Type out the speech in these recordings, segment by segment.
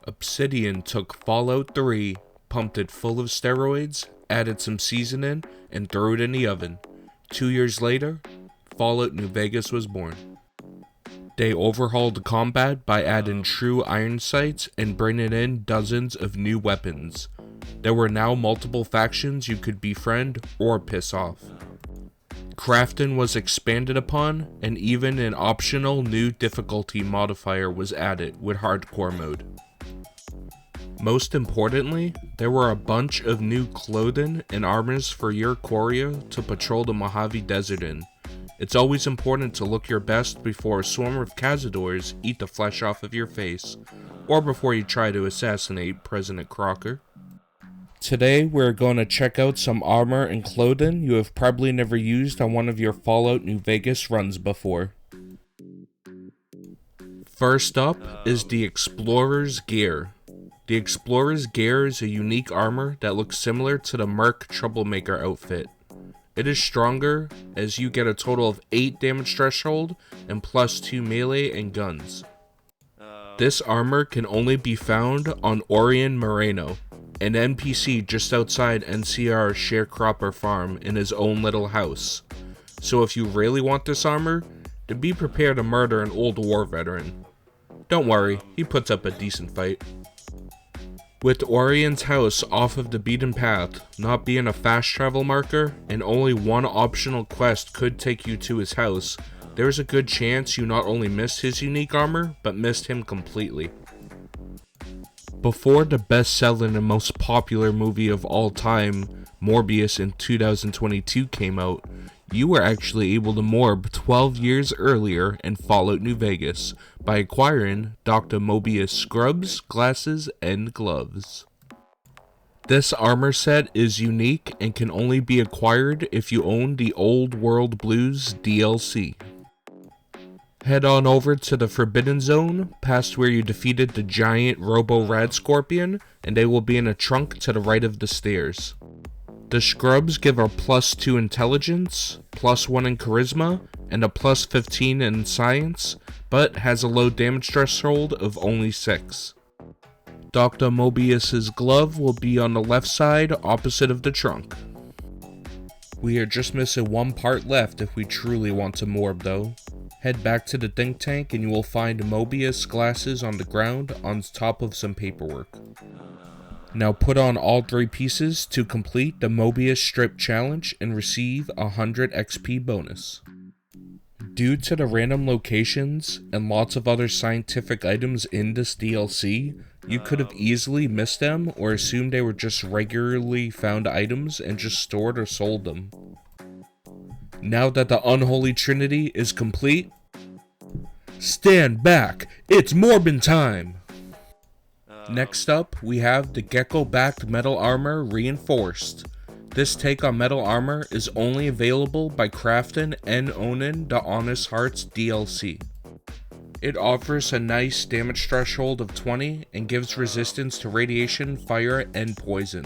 Obsidian took Fallout 3, pumped it full of steroids, added some seasoning, and threw it in the oven. 2 years later, Fallout New Vegas was born. They overhauled combat by adding true iron sights and bringing in dozens of new weapons. There were now multiple factions you could befriend or piss off. Crafting was expanded upon, and even an optional new difficulty modifier was added with hardcore mode. Most importantly, there were a bunch of new clothing and armors for your courier to patrol the Mojave Desert in. It's always important to look your best before a swarm of cazadors eat the flesh off of your face, or before you try to assassinate President Crocker. Today we're going to check out some armor and clothing you have probably never used on one of your Fallout New Vegas runs before. First up is the Explorer's Gear. The Explorer's Gear is a unique armor that looks similar to the Merc Troublemaker outfit. It is stronger as you get a total of 8 damage threshold and plus 2 melee and guns. This armor can only be found on Orion Moreno, an NPC just outside NCR Sharecropper Farm in his own little house. So if you really want this armor, then be prepared to murder an old war veteran. Don't worry, he puts up a decent fight. With Orion's house off of the beaten path, not being a fast travel marker, and only one optional quest could take you to his house, there's a good chance you not only missed his unique armor, but missed him completely. Before the best-selling and most popular movie of all time, Mobius in 2022 came out, you were actually able to morb 12 years earlier in Fallout New Vegas by acquiring Dr. Mobius scrubs, glasses, and gloves. This armor set is unique and can only be acquired if you own the Old World Blues DLC. Head on over to the Forbidden Zone, past where you defeated the giant Robo-Rad Scorpion, and they will be in a trunk to the right of the stairs. The scrubs give a plus 2 intelligence, plus 1 in charisma, and a plus 15 in science, but has a low damage threshold of only 6. Dr. Mobius's glove will be on the left side opposite of the trunk. We are just missing one part left if we truly want to morb though. Head back to the think tank and you will find Mobius glasses on the ground on top of some paperwork. Now put on all 3 pieces to complete the Mobius Strip Challenge and receive a 100 XP bonus. Due to the random locations and lots of other scientific items in this DLC, you could have easily missed them or assumed they were just regularly found items and just stored or sold them. Now that the Unholy Trinity is complete, stand back, it's Morbin time! Next up, we have the Gecko-backed metal armor reinforced. This take on metal armor is only available by crafting and owning the Honest Hearts DLC. It offers a nice damage threshold of 20 and gives resistance to radiation, fire, and poison.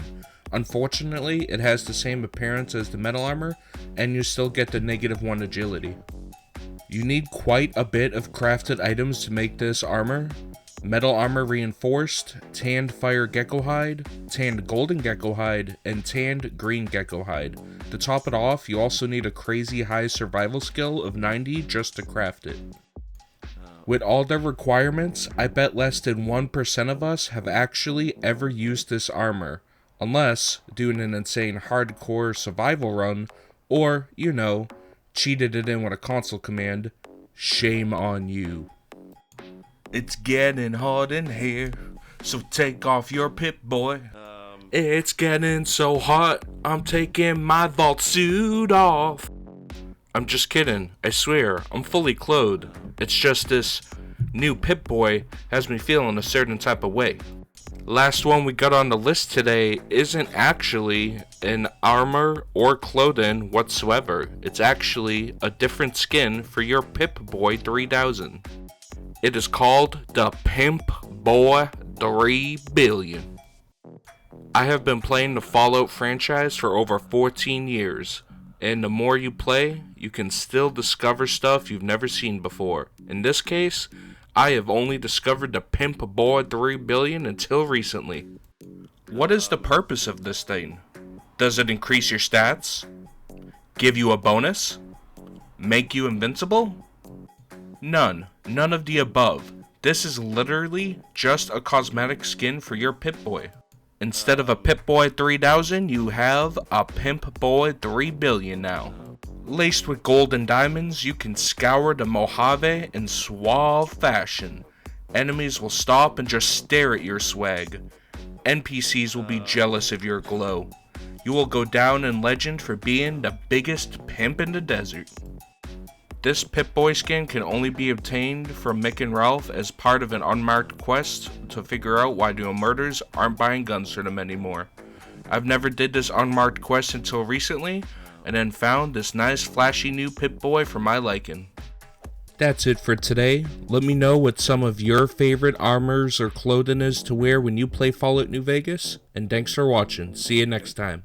Unfortunately, it has the same appearance as the metal armor, and you still get the -1 agility. You need quite a bit of crafted items to make this armor. Metal armor reinforced, tanned fire gecko hide, tanned golden gecko hide, and tanned green gecko hide. To top it off, you also need a crazy high survival skill of 90 just to craft it. With all the requirements, I bet less than 1% of us have actually ever used this armor, unless doing an insane hardcore survival run, or, cheated it in with a console command. Shame on you. It's getting hot in here, so take off your Pip Boy. It's getting so hot, I'm taking my vault suit off. I'm just kidding, I swear, I'm fully clothed. It's just this new Pip Boy has me feeling a certain type of way. Last one we got on the list today isn't actually an armor or clothing whatsoever. It's actually a different skin for your Pip Boy 3000. It is called the Pimp Boy 3 billion. I have been playing the Fallout franchise for over 14 years, and the more you play, you can still discover stuff you've never seen before. In this case, I have only discovered the Pimp Boy 3 billion until recently. What is the purpose of this thing? Does it increase your stats? Give you a bonus? Make you invincible? None of the above. This is literally just a cosmetic skin for your Pip Boy. Instead of a Pip Boy 3000, you have a Pimp Boy 3 billion now. Laced with gold and diamonds, you can scour the Mojave in suave fashion. Enemies will stop and just stare at your swag. NPCs will be jealous of your glow. You will go down in legend for being the biggest pimp in the desert. This Pip Boy skin can only be obtained from Mick and Ralph as part of an unmarked quest to figure out why doing murders aren't buying guns for them anymore. I've never did this unmarked quest until recently, and then found this nice flashy new Pip Boy for my liking. That's it for today. Let me know what some of your favorite armors or clothing is to wear when you play Fallout New Vegas, and thanks for watching. See you next time.